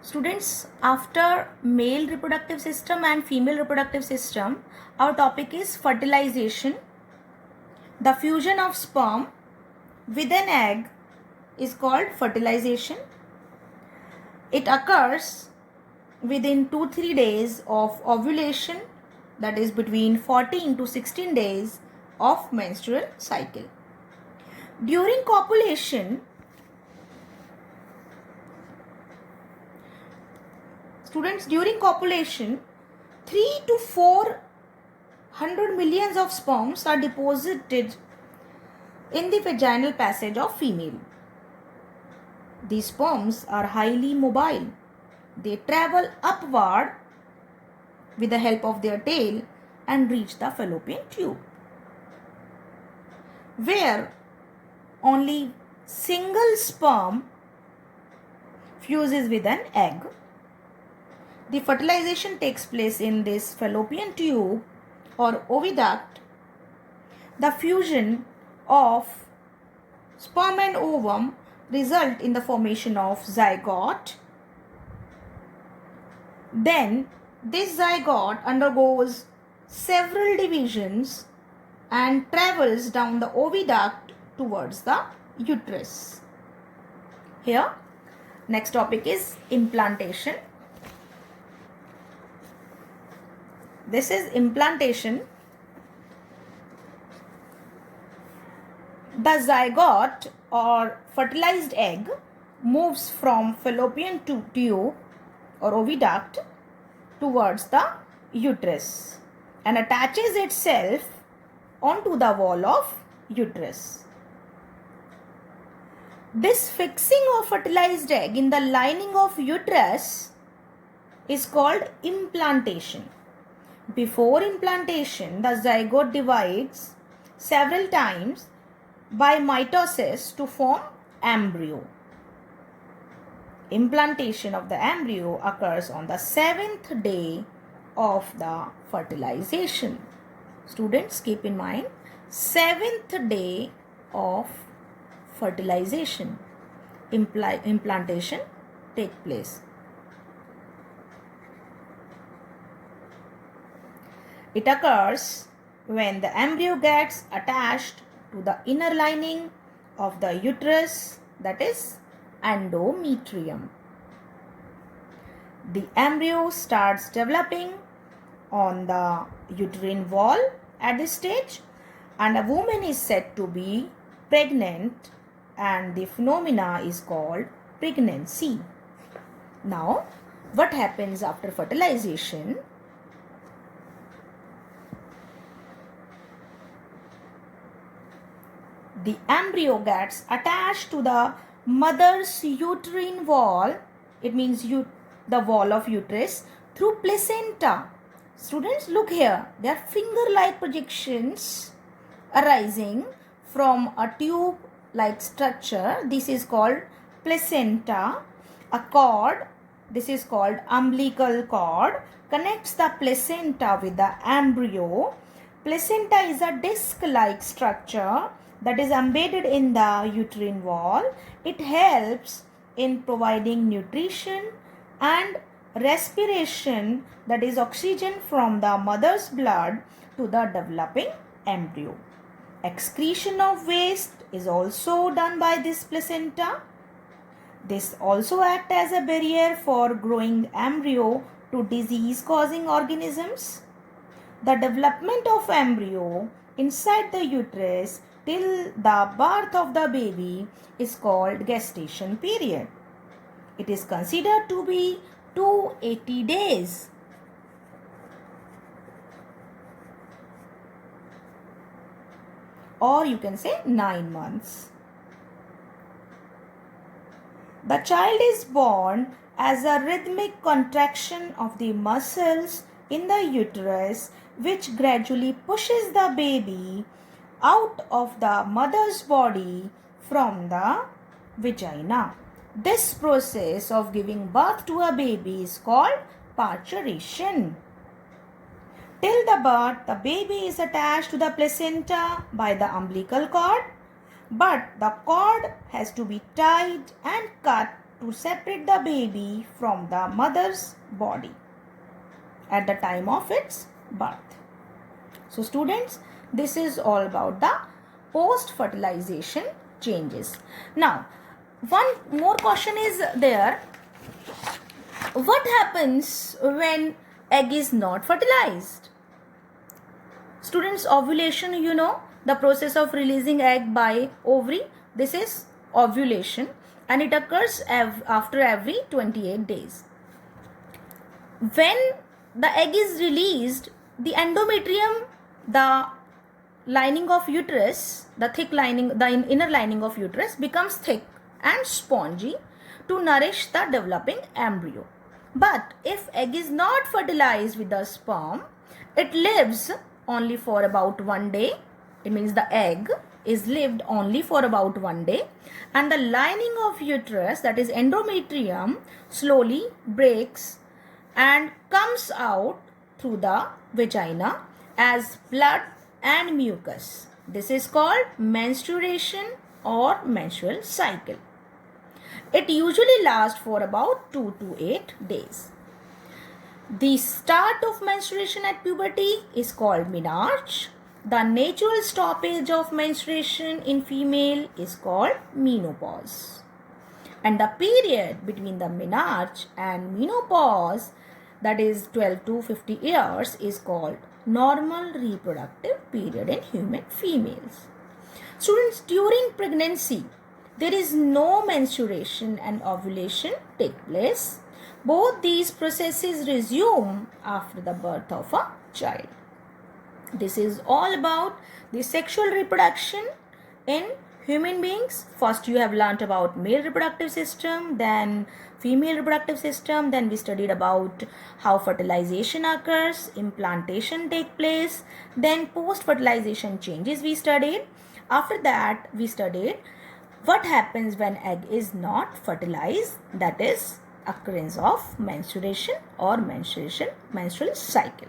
Students, after male reproductive system and female reproductive system, our topic is fertilization. The fusion of sperm with an egg is called fertilization. It occurs within 2-3 days of ovulation, that is between 14 to 16 days of menstrual cycle. During copulation, students, during copulation, 3 to 400 millions of sperms are deposited in the vaginal passage of female. These sperms are highly mobile. They travel upward with the help of their tail and reach the fallopian tube, where only single sperm fuses with an egg. The fertilization takes place in this fallopian tube or oviduct. The fusion of sperm and ovum result in the formation of zygote. Then this zygote undergoes several divisions and travels down the oviduct towards the uterus. Here, next topic is implantation. This is implantation. The zygote or fertilized egg moves from fallopian tube or oviduct towards the uterus and attaches itself onto the wall of uterus. This fixing of fertilized egg in the lining of uterus is called implantation. Before implantation, the zygote divides several times by mitosis to form embryo. Implantation of the embryo occurs on the 7th day of the fertilization. Students, keep in mind, 7th day of fertilization, implantation take place. It occurs when the embryo gets attached to the inner lining of the uterus, that is endometrium. The embryo starts developing on the uterine wall at this stage, and a woman is said to be pregnant, and the phenomena is called pregnancy. Now, what happens after fertilization? The embryo gets attached to the mother's uterine wall. It means the wall of uterus through placenta. Students, look here. There are finger-like projections arising from a tube-like structure. This is called placenta. A cord, this is called umbilical cord, connects the placenta with the embryo. Placenta is a disc-like structure that is embedded in the uterine wall. It helps in providing nutrition and respiration, that is oxygen from the mother's blood to the developing embryo. Excretion of waste is also done by this placenta. This also acts as a barrier for growing embryo to disease-causing organisms. The development of embryo inside the uterus till the birth of the baby is called gestation period. It is considered to be 280 days. Or you can say 9 months. The child is born as a rhythmic contraction of the muscles in the uterus, which gradually pushes the baby out of the mother's body from the vagina. This process of giving birth to a baby is called parturition. Till the birth, the baby is attached to the placenta by the umbilical cord, but the cord has to be tied and cut to separate the baby from the mother's body at the time of its birth. So students, this is all about the post-fertilization changes. Now, one more question is there. What happens when egg is not fertilized? Students, ovulation, you know, the process of releasing egg by ovary, this is ovulation, and it occurs after every 28 days. When the egg is released, the endometrium, the lining of uterus, the thick lining, the inner lining of uterus becomes thick and spongy to nourish the developing embryo. But if egg is not fertilized with the sperm, it lives only for about 1 day. It means the egg is lived only for about 1 day, and the lining of uterus, that is endometrium, slowly breaks and comes out through the vagina as blood and mucus. This is called menstruation or menstrual cycle. It usually lasts for about 2 to 8 days. The start of menstruation at puberty is called menarche. The natural stoppage of menstruation in female is called menopause. And the period between the menarche and menopause, that is 12 to 50 years, is called normal reproductive period in human females. Students, during pregnancy, there is no menstruation and ovulation take place. Both these processes resume after the birth of a child. This is all about the sexual reproduction in human beings. First you have learnt about male reproductive system, then female reproductive system, then we studied about how fertilization occurs, implantation take place, then post-fertilization changes we studied. After that we studied what happens when egg is not fertilized, that is occurrence of menstruation or menstrual cycle.